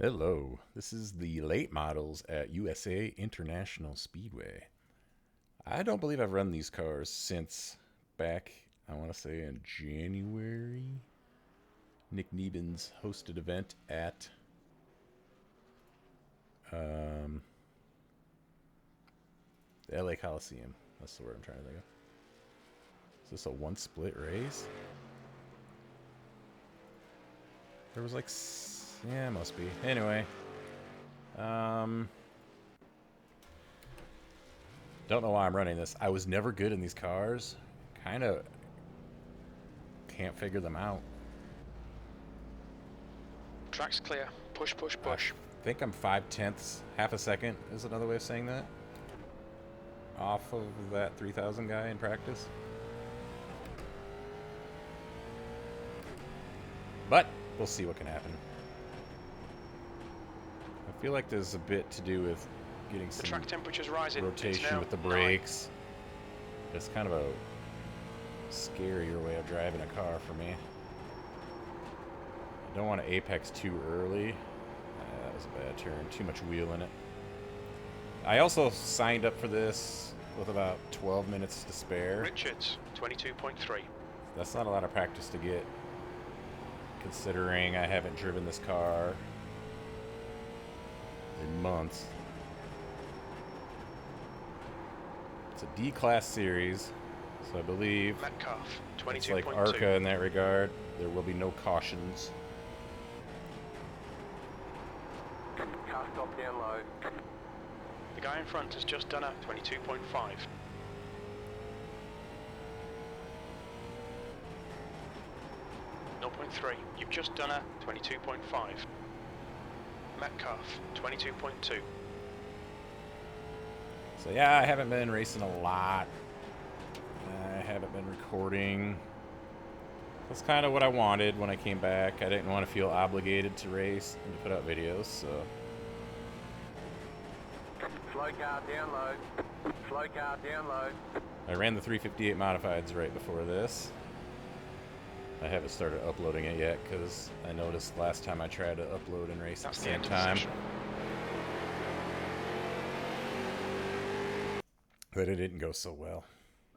Hello, this is the late models at USA International Speedway. I don't believe I've run these cars since back, I want to say in January. Nick Neben's hosted event at um, the LA Coliseum. That's the word I'm trying to think of. Is this a one split race? There was like, yeah, it must be. Anyway, don't know why I'm running this. I was never good in these cars. Kind of can't figure them out. Track's clear. Push, push, push. I think I'm 5/10, half a second is another way of saying that. Off of that 3000 guy in practice. But we'll see what can happen. I feel like there's a bit to do with getting some track temperature's rising. rotation with the brakes. It's kind of a scarier way of driving a car for me. I don't want to apex too early. That was a bad turn. Too much wheel in it. I also signed up for this with about 12 minutes to spare. Richards, 22.3. That's not a lot of practice to get, considering I haven't driven this car in months. It's a D-Class series, so I believe Metcalf, 22.2. it's like ARCA in that regard. There will be no cautions. Car stop down low. The guy in front has just done a 22.5. You've just done a 22.5. Metcalf, 22.2. So yeah, I haven't been racing a lot. I haven't been recording. That's kind of what I wanted when I came back. I didn't want to feel obligated to race and to put out videos, so. Slow car down low. Slow car down low. I ran the 358 modifieds right before this. I haven't started uploading it yet because I noticed last time I tried to upload and race at the same time that it didn't go so well.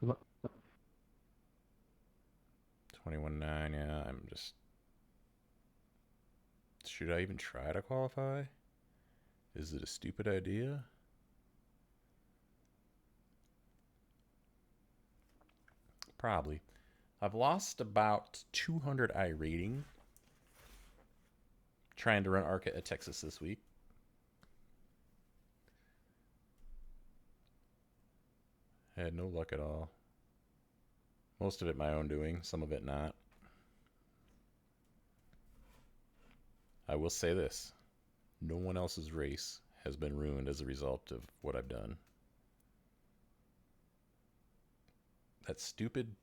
21.9, yeah, I'm just... Should I even try to qualify? Is it a stupid idea? Probably. I've lost about 200 iRating trying to run ARCA at Texas this week. I had no luck at all. Most of it my own doing, some of it not. I will say this. No one else's race has been ruined as a result of what I've done. That stupid...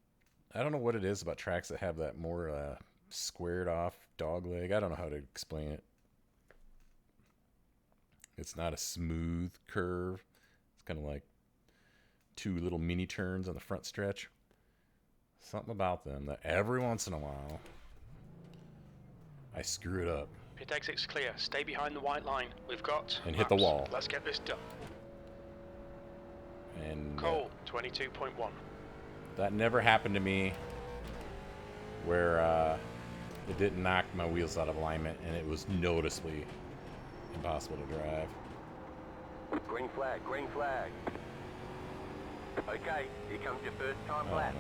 I don't know what it is about tracks that have that more squared off dog leg. I don't know how to explain it. It's not a smooth curve. It's kind of like two little mini turns on the front stretch. Something about them that every once in a while I screw it up. Pit exit's clear. Stay behind the white line. We've got and hit the wall. Let's get this done. And Cole, 22.1. That never happened to me where it didn't knock my wheels out of alignment and it was noticeably impossible to drive. Green flag, green flag. Okay, here comes your first time lap.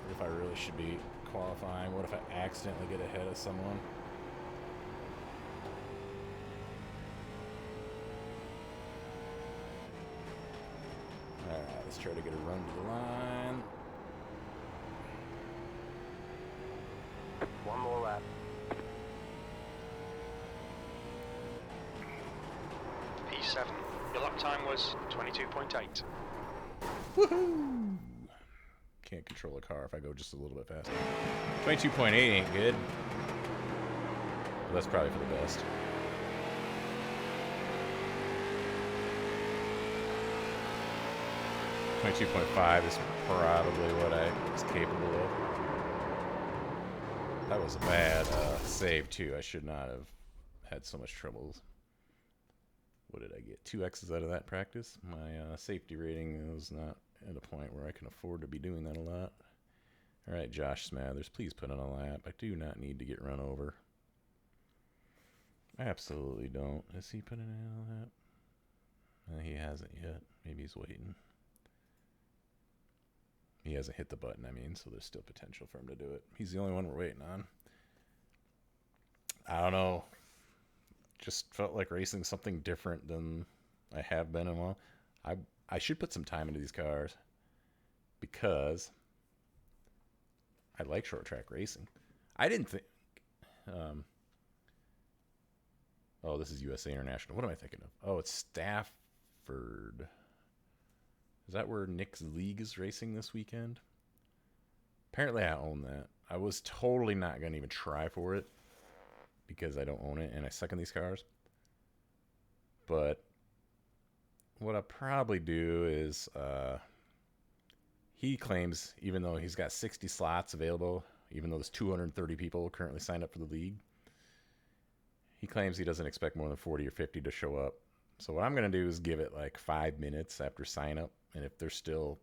What if I really should be qualifying? What if I accidentally get ahead of someone? Alright, let's try to get a run to the line. One more lap. P7. Your lap time was 22.8. Woohoo! Can't control a car if I go just a little bit faster. 22.8 ain't good. But that's probably for the best. .5 is probably what I was capable of. That was a bad save, too. I should not have had so much trouble. What did I get? 2 X's out of that practice? My safety rating was not at a point where I can afford to be doing that a lot. All right, Josh Smathers, please put on a lap. I do not need to get run over. I absolutely don't. Is he putting in a lap? He hasn't yet. Maybe he's waiting. He hasn't hit the button, I mean, so there's still potential for him to do it. He's the only one we're waiting on. I don't know. Just felt like racing something different than I have been in a while. I should put some time into these cars because I like short track racing. I didn't think... oh, this is USA International. What am I thinking of? Oh, it's Stafford. Is that where Nick's League is racing this weekend? Apparently I own that. I was totally not going to even try for it because I don't own it and I suck in these cars. But what I'll probably do is he claims, even though he's got 60 slots available, even though there's 230 people currently signed up for the league, he claims he doesn't expect more than 40 or 50 to show up. So what I'm going to do is give it like 5 minutes after sign up. And if there's still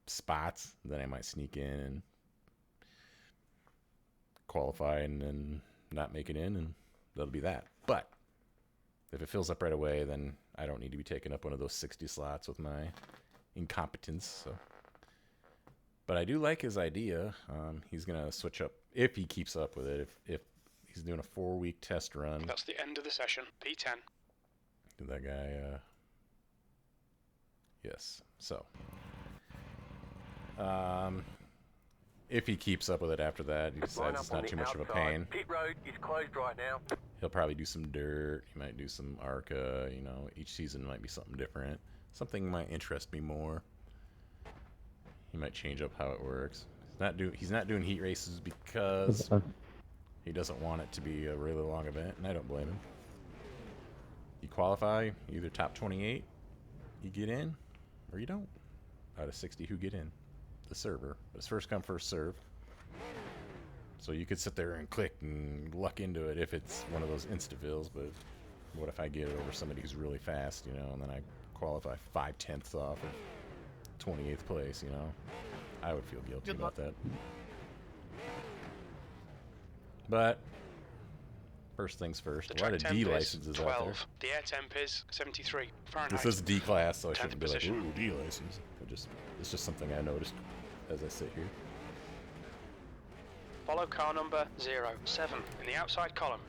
spots, then I might sneak in and qualify and then not make it in, and that'll be that. But if it fills up right away, then I don't need to be taking up one of those 60 slots with my incompetence. So. But I do like his idea. He's going to switch up, if he keeps up with it, if he's doing a 4-week test run. That's the end of the session. P10. Did that guy... yes. So, if he keeps up with it after that, he decides it's not too much of a pain. Pit road is closed right now. He'll probably do some dirt. He might do some ARCA. You know, each season might be something different. Something might interest me more. He might change up how it works. He's not doing heat races because he doesn't want it to be a really long event, and I don't blame him. You qualify, either top 28, you get in, or you don't. Out of 60 who get in? The server. But it's first come, first serve. So you could sit there and click and luck into it if it's one of those insta-fills, but what if I get it over somebody who's really fast, you know, and then I qualify 5/10 off of 28th place, you know? I would feel guilty about that. But first things first. A lot of D licenses 12. out there. The air temp is 73 Fahrenheit. This is D class, so I shouldn't be position. like, ooh, D license. It's just something I noticed as I sit here. Follow car number 07 in the outside column.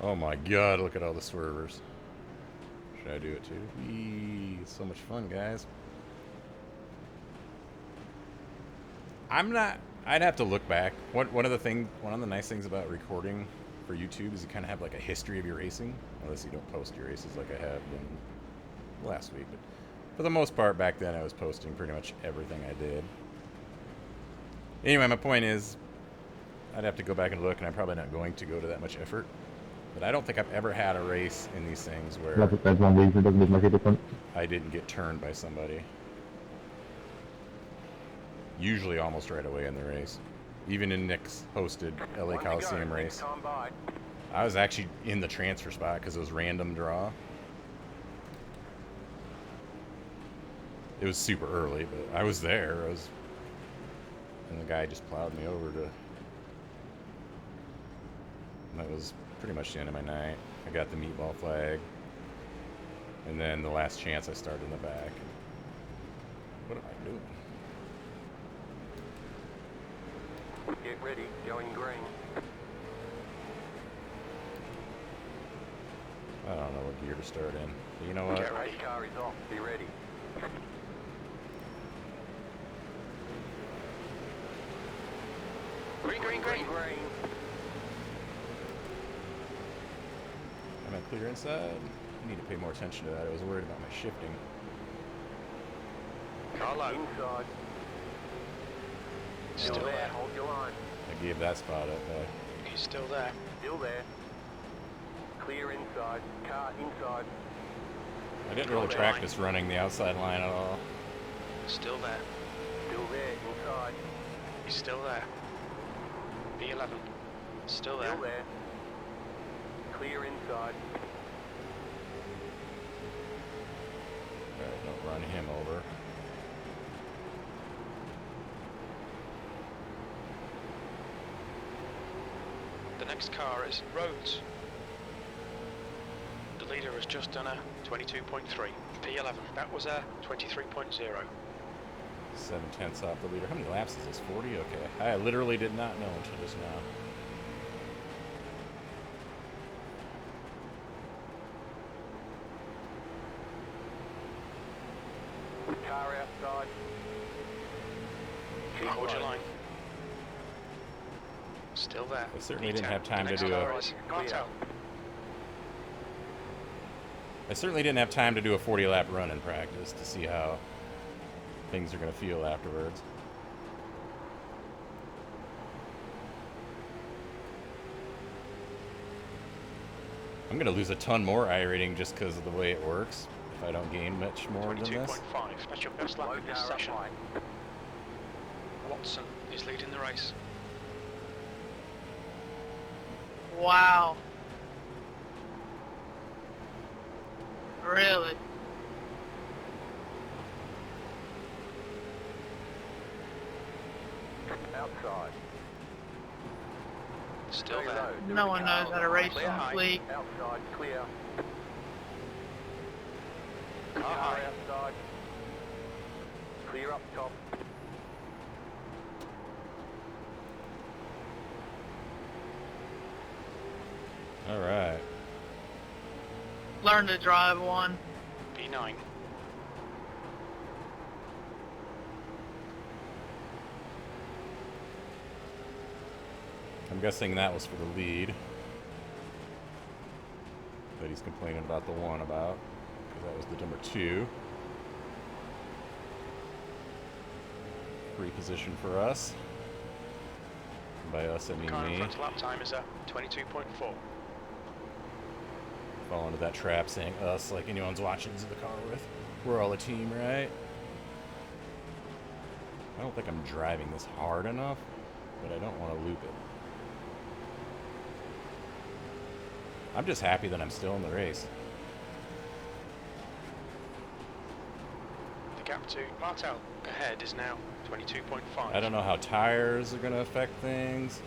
Oh my god, look at all the swervers. Should I do it too? Eee, it's so much fun, guys. I'd have to look back. One of the nice things about recording for YouTube is you kind of have like a history of your racing, unless you don't post your races like I have been last week. But for the most part, back then I was posting pretty much everything I did. Anyway, my point is, I'd have to go back and look, and I'm probably not going to go to that much effort. But I don't think I've ever had a race in these things where I didn't get turned by somebody. Usually almost right away in the race. Even in Nick's hosted LA Coliseum race. I was actually in the transfer spot because it was random draw. It was super early, but I was there. And the guy just plowed me over to... And that was pretty much the end of my night. I got the meatball flag. And then the last chance I started in the back. What am I doing? Get ready, going green. I don't know what gear to start in. But you know what? Get ready. Race car is off, be ready. Green, green, green. Green. Am I clear inside? I need to pay more attention to that. I was worried about my shifting. Car low. Inside. Still there, there. hold your line. I gave that spot up. He's still there. Still there. Clear inside. Car inside. I didn't really practice running the outside line at all. Still there. Still there, inside. He's still there. B11. Still there. Still there. Clear inside. Alright, don't run him over. The next car is Rhodes. The leader has just done a 22.3. P11. That was a 23.0. 7/10 off the leader. How many laps is this? 40? Okay. I literally did not know until just now. Car outside. Hold your line. Still there. I certainly P10. didn't have time The to next do car a... is Martel. I certainly didn't have time to do a 40-lap run in practice to see how things are going to feel afterwards. I'm going to lose a ton more iRating just because of the way it works if I don't gain much more than this. 22.5. That's your best lap Low in this car session. up line. Watson is leading the race. Wow. Really? Outside. Still Very there. low. There No is a one car knows on how to the race line. on high. fleet. Outside, clear. Car Car high. outside. Clear up top. All right. Learn to drive one. B9. I'm guessing that was for the lead. That he's complaining about the one about. Because that was the number 2. Free position for us. By us, I mean Car in me. front lap time is a 22.4. Fall into that trap saying us like anyone's watching the car with. We're all a team, right? I don't think I'm driving this hard enough, but I don't want to loop it. I'm just happy that I'm still in the race. The gap to Martel ahead is now 22.5. I don't know how tires are going to affect things.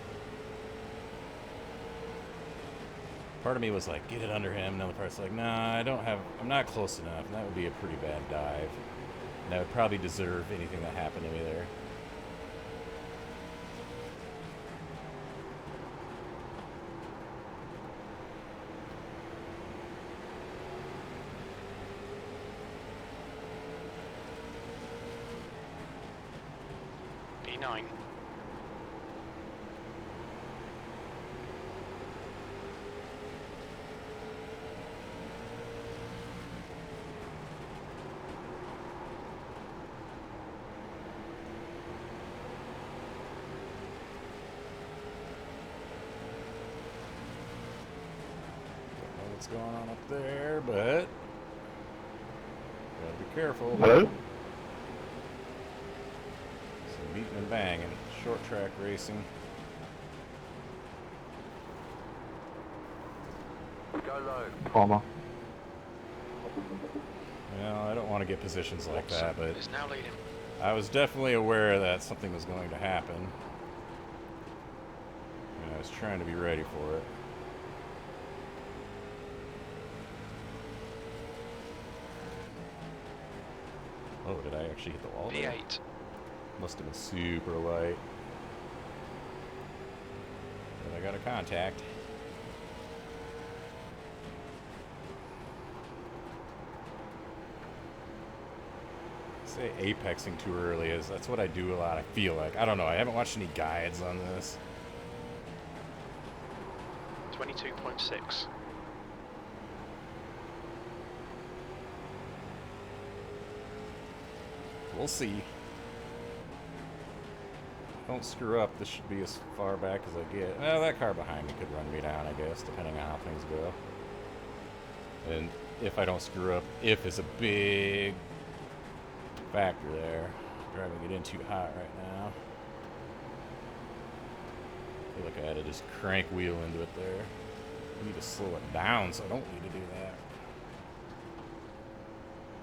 Part of me was like, get it under him. Another part's like, nah, I'm not close enough. And that would be a pretty bad dive. And I would probably deserve anything that happened to me there. B9. Don't know what's going on up there, but gotta be careful. Hello? Some beating and banging. Short track racing. Go low. Palmer. Well, I don't want to get positions like that, but Is now leading. I was definitely aware that something was going to happen. And I was trying to be ready for it. Oh, did I actually hit the wall there? B8. Must have been super light. But I got a contact. Say apexing too early is that's what I do a lot. I feel like I don't know. I haven't watched any guides on this. 22.6. We'll see. Don't screw up. This should be as far back as I get. Well, that car behind me could run me down, I guess, depending on how things go. And if I don't screw up. If is a big factor there. Driving it in too hot right now. I feel like I had to just crank wheel into it there. I need to slow it down, so I don't need to do that.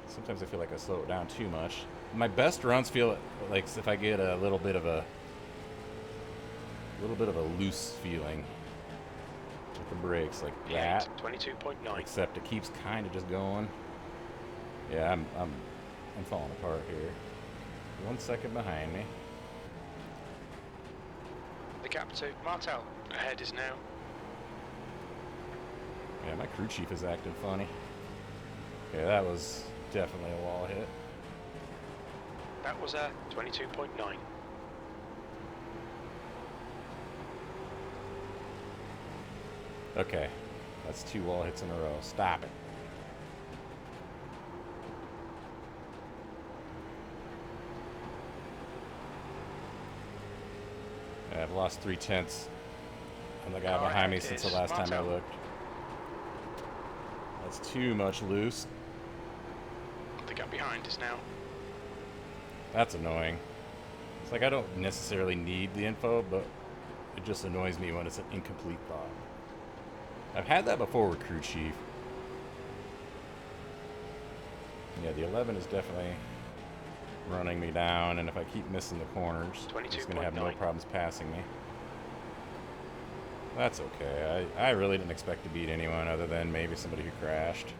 Sometimes I feel like I slow it down too much. My best runs feel like if I get a little bit of a loose feeling with the brakes, like that. 22.9. Except it keeps kind of just going. Yeah, I'm falling apart here. 1 second behind me. The gap to Martel ahead is now. Yeah, my crew chief is acting funny. Yeah, that was definitely a wall hit. That was a 22.9. Okay, that's 2 wall hits in a row. Stop it. Yeah, I've lost 3/10 on the guy behind me since the last time I looked. That's too much loose. The gap behind is now. That's annoying. It's like I don't necessarily need the info, but it just annoys me when it's an incomplete thought. I've had that before with crew chief. Yeah, the 11 is definitely running me down, and if I keep missing the corners, it's going to have no problems passing me. That's okay. I really didn't expect to beat anyone other than maybe somebody who crashed.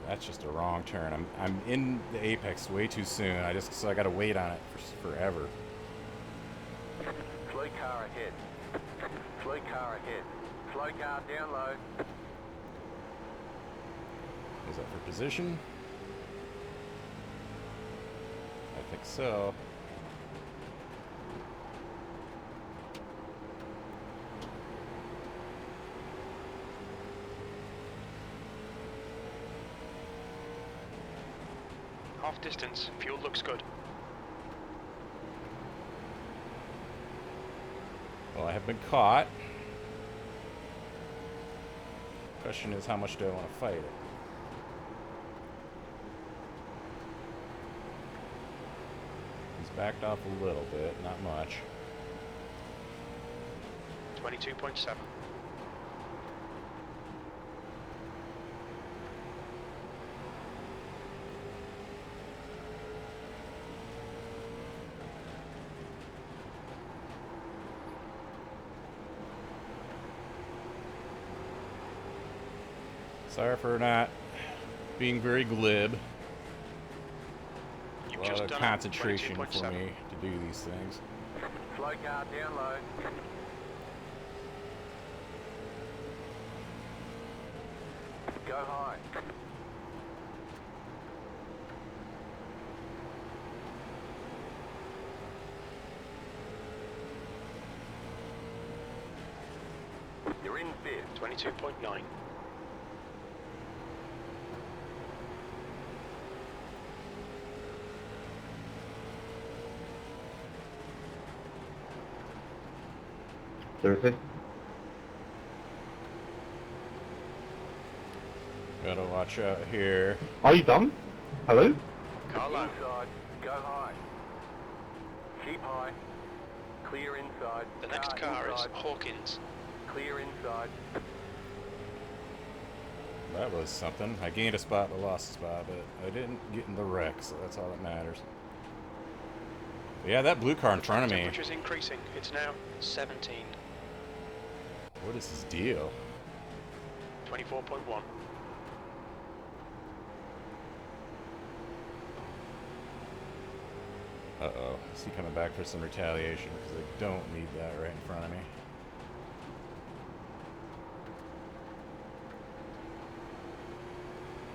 That's just a wrong turn. I'm in the apex way too soon. So I got to wait on it for forever. Slow car ahead. Slow car ahead. Slow car down low. Is that for position? I think so. Half distance. Fuel looks good. Well, I have been caught. Question is, how much do I want to fight it? He's backed off a little bit, not much. 22.7. Sorry for not being very glib. You've A lot just of done concentration for 22.7. me to do these things. Slow car down low. Go high. You're in fifth. 22.9. Thursday? Gotta watch out here. Are you done? Hello? Car low. Inside. Go high. Keep high. Clear inside. The next car is inside. Hawkins. Clear inside. That was something. I gained a spot but lost a spot, but I didn't get in the wreck, so that's all that matters. But yeah, that blue car in front of me. Temperature's increasing. It's now 17. What is his deal? 24.1. Uh-oh. Is he coming back for some retaliation? Because I don't need that right in front of me.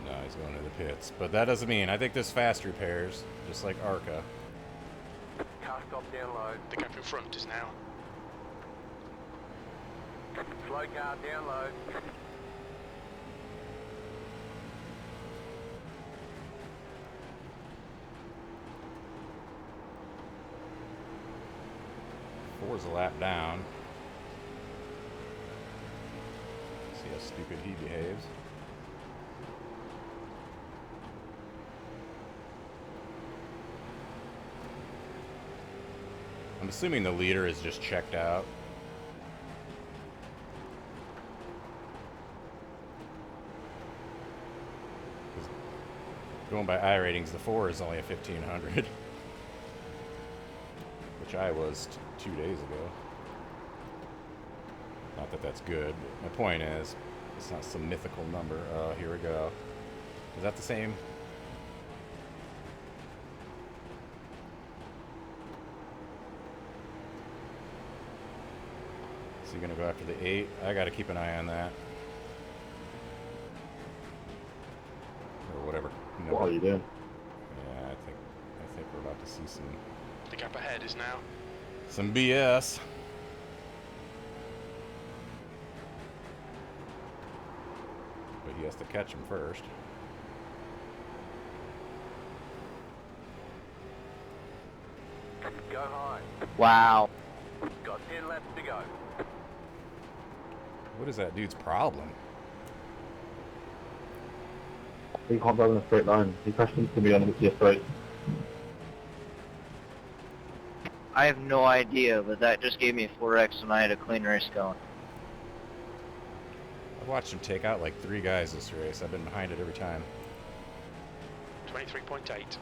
No, he's going to the pits. But that doesn't mean. I think there's fast repairs, just like Arca. Car stop down low. The gap in front is now. Slow car down low. Four's a lap down. So how stupid he behaves. I'm assuming the leader is just checked out. Going by iRatings, the 4 is only a 1500, which I was 2 days ago. Not that that's good, but my point is, it's not some mythical number. Oh, here we go. Is that the same? Is he gonna go after the 8? I gotta keep an eye on that. Or whatever. What are you doing? Yeah, I think we're about to see The gap ahead is now some BS. But he has to catch him first. Go high. Wow. Got 10 laps to go. What is that dude's problem? He can't drive in a straight line. He crashed into me on the straight. I have no idea, but that just gave me a 4X and I had a clean race going. I've watched him take out like 3 guys this race. I've been behind it every time. 23.8.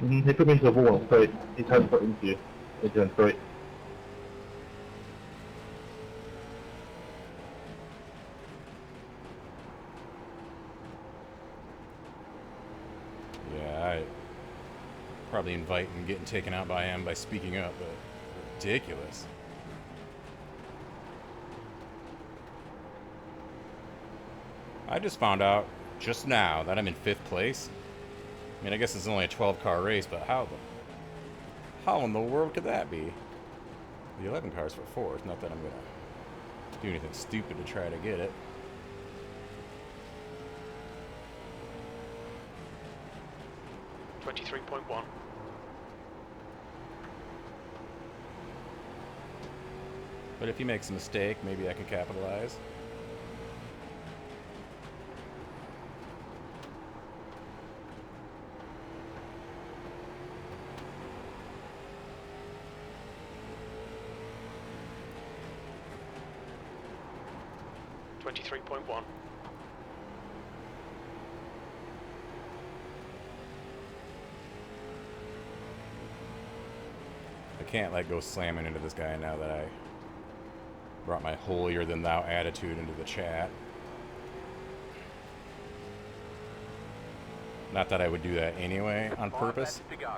He put me into the wall straight. He turned foot into you. He turned straight. Yeah, I probably inviting getting taken out by him by speaking up, but ridiculous. I just found out just now that I'm in 5th place. I mean, I guess it's only a 12-car race, but how in the world could that be? The 11 cars for 4th. Not that I'm gonna do anything stupid to try to get it. .1. But if he makes a mistake, maybe I can capitalize. .1. I can't go slamming into this guy now that I brought my holier-than-thou attitude into the chat. Not that I would do that anyway on 5 purpose. laps to go.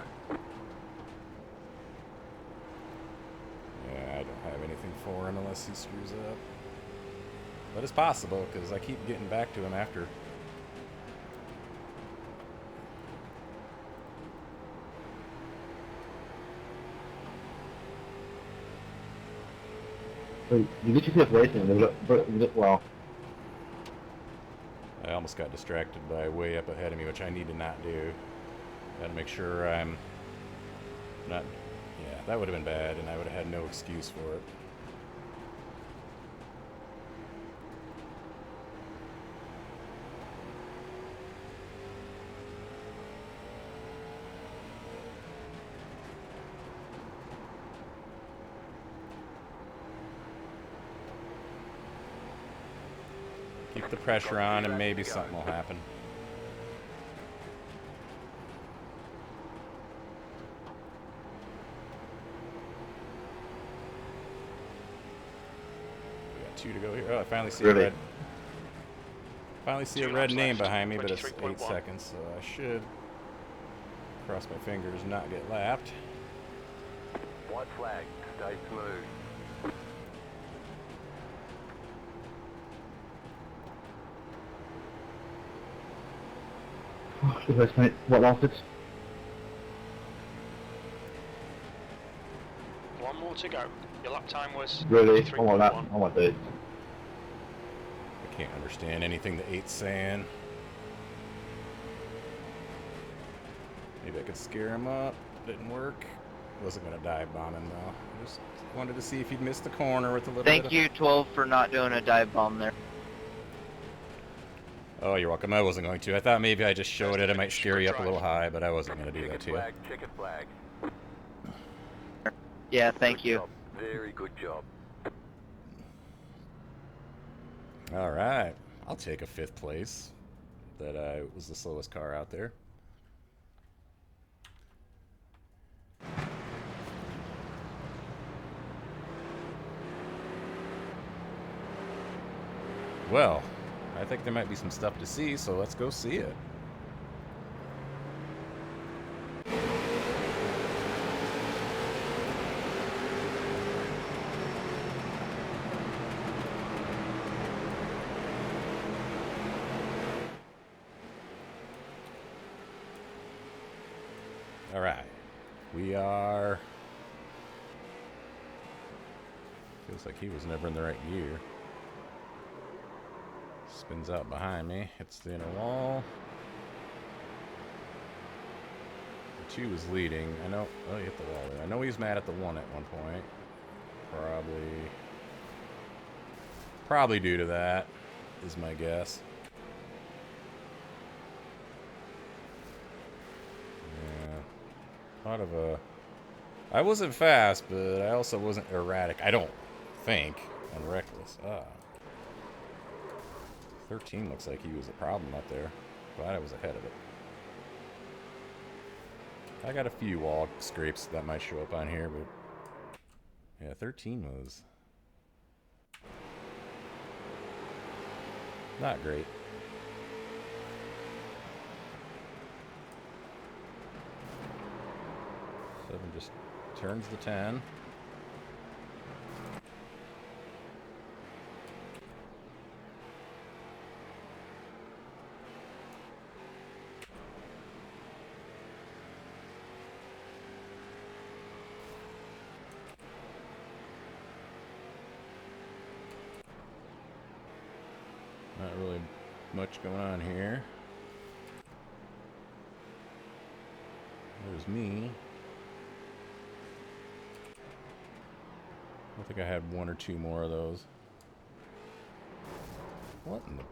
Yeah, I don't have anything for him unless he screws up. But it's possible, because I keep getting back to him after. So you literally just racing and look well. I almost got distracted by way up ahead of me, which I need to not do. Gotta make sure I'm not... Yeah, that would have been bad, and I would have had no excuse for it. Keep the pressure on and maybe something will happen. We got 2 to go here. Oh, I finally see a red. Finally see a 2 red laps name left, behind me, but it's 8 23.1. seconds, so I should cross my fingers and not get lapped. White flag. Stay smooth. Oh, good race, mate. What lasted? 1 more to go. Your lap time was Really? Oh my 23.1. lap. Oh my days. I can't understand anything the 8's saying. Maybe I could scare him up. Didn't work. Wasn't gonna dive bomb him though. Just wanted to see if he'd missed the corner with a little bit Thank of... you, 12, for not doing a dive bomb there. Oh, you're welcome. I wasn't going to. I thought maybe I just showed it. It might scare you up a Drive. little high, but I wasn't gonna do that to you. Checkered flag. Yeah, thank Good you. job. Very good job. All right, I'll take a 5th place. That was the slowest car out there. Well, I think there might be some stuff to see, so let's go see it. All right, we are... Feels like he was never in the right gear. Spins out behind me, hits the inner wall. The 2 is leading. I know... Oh, he hit the wall there. I know he was mad at the 1 at one point. Probably due to that, is my guess. Yeah. Thought of a... I wasn't fast, but I also wasn't erratic. I don't think. And reckless. 13 looks like he was a problem up there. Glad I was ahead of it. I got a few wall scrapes that might show up on here, but... Yeah, 13 was... not great. 7 just turns the 10. Not really much going on here. There's me. I think I had 1 or 2 more of those. What in the...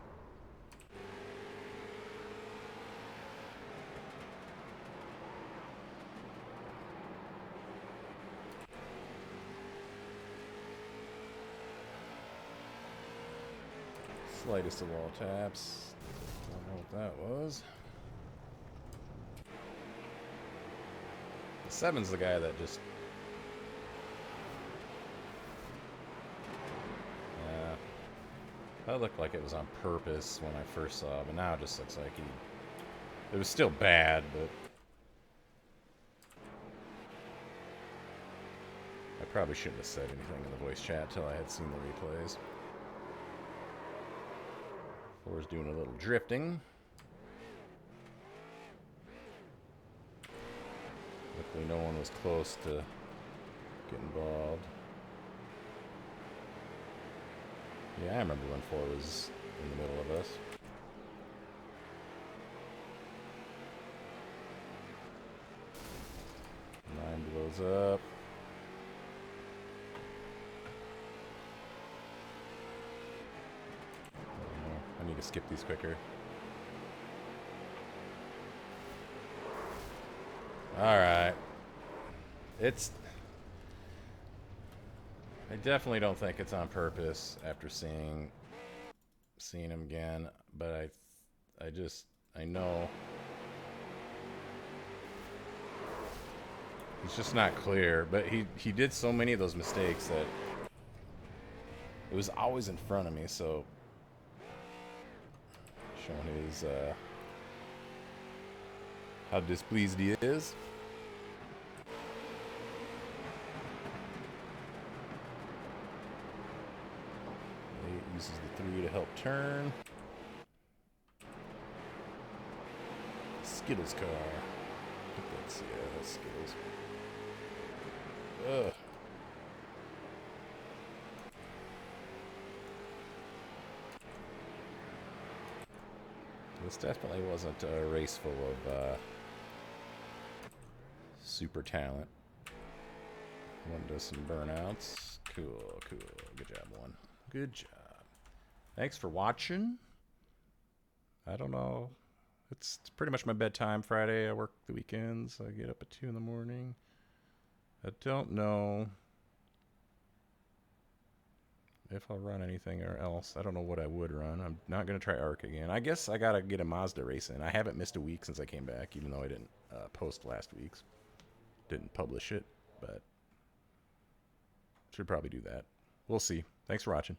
Slightest of all taps. Don't know what that was. The 7's the guy that just... Yeah. That looked like it was on purpose when I first saw it, but now it just looks like he... It was still bad, but... I probably shouldn't have said anything in the voice chat till I had seen the replays. 4's doing a little drifting. Luckily no one was close to get involved. Yeah, I remember when 4 was in the middle of us. 9 blows up. I need to skip these quicker. Alright. I definitely don't think it's on purpose after seeing him again, but I know it's just not clear, but he did so many of those mistakes that it was always in front of me, so showing his how displeased he is. He uses the 3 to help turn. Skittles car. I think that's, yeah, that's Skittles. Ugh. This definitely wasn't a race full of super talent. One does some burnouts. Cool, cool. Good job, one. Good job. Thanks for watching. I don't know. It's pretty much my bedtime Friday. I work the weekends. I get up at 2 in the morning. I don't know if I'll run anything or else. I don't know what I would run. I'm not going to try ARC again. I guess I got to get a Mazda race in. I haven't missed a week since I came back, even though I didn't post last week's. Didn't publish it, but should probably do that. We'll see. Thanks for watching.